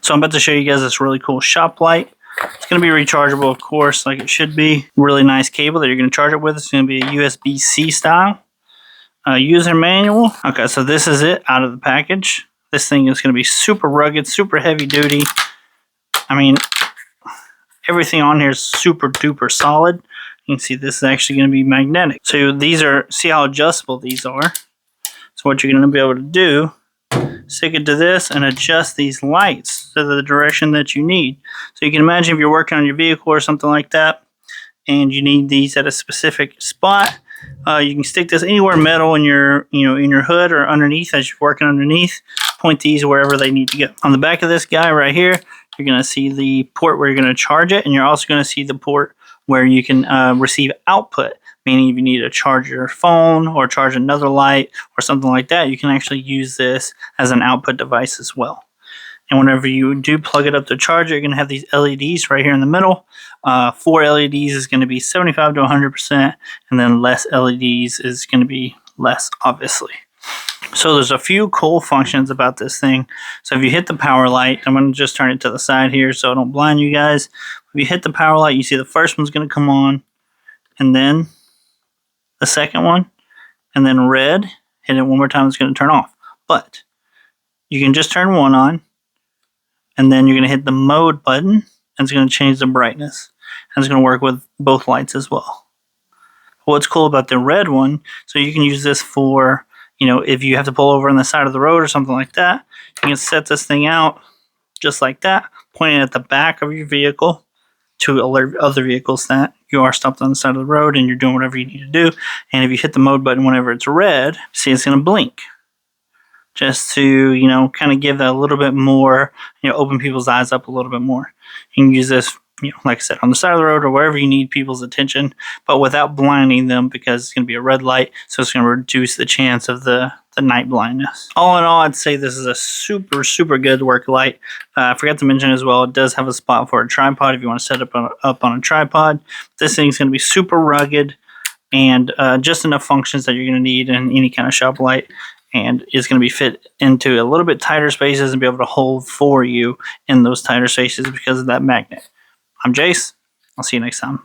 So I'm about to show you guys this really cool shop light. It's going to be rechargeable, of course, like it should be. Really nice cable that you're going to charge it with. It's going to be a USB-C style. User manual. Okay, so this is it out of the package. This thing is going to be super rugged, super heavy duty. I mean, everything on here is super duper solid. You can see this is actually going to be magnetic. So these are, see how adjustable these are. So what you're going to be able to do, stick it to this and adjust these lights to the direction that you need. So you can imagine if you're working on your vehicle or something like that, and you need these at a specific spot, you can stick this anywhere metal in your, in your hood or underneath as you're working underneath. Point these wherever they need to go. On the back of this guy right here, you're going to see the port where you're going to charge it, and you're also going to see the port where you can receive output. Meaning if you need to charge your phone or charge another light or something like that, you can actually use this as an output device as well. And whenever you do plug it up to charge it, you're going to have these LEDs right here in the middle. 4 LEDs is going to be 75 to 100%, and then less LEDs is going to be less, obviously. So there's a few cool functions about this thing. So if you hit the power light, I'm going to just turn it to the side here so I don't blind you guys. If you hit the power light, you see the first one's going to come on, and then the second one, and then red. Hit it one more time, it's going to turn off. But you can just turn one on, and then you're going to hit the mode button, and it's going to change the brightness. And it's going to work with both lights as well. What's cool about the red one, so you can use this for, if you have to pull over on the side of the road or something like that, you can set this thing out just like that, pointing at the back of your vehicle to alert other vehicles that you are stopped on the side of the road and you're doing whatever you need to do. And if you hit the mode button whenever it's red, see it's going to blink. Just to, kind of give that a little bit more, open people's eyes up a little bit more. You can use this, like I said, on the side of the road or wherever you need people's attention, but without blinding them because it's going to be a red light, so it's going to reduce the chance of the night blindness. All in all, I'd say this is a super, super good work light. I forgot to mention as well, it does have a spot for a tripod if you want to set it up on a tripod. This thing's going to be super rugged and just enough functions that you're going to need in any kind of shop light. And it's going to be fit into a little bit tighter spaces and be able to hold for you in those tighter spaces because of that magnet. I'm Jace. I'll see you next time.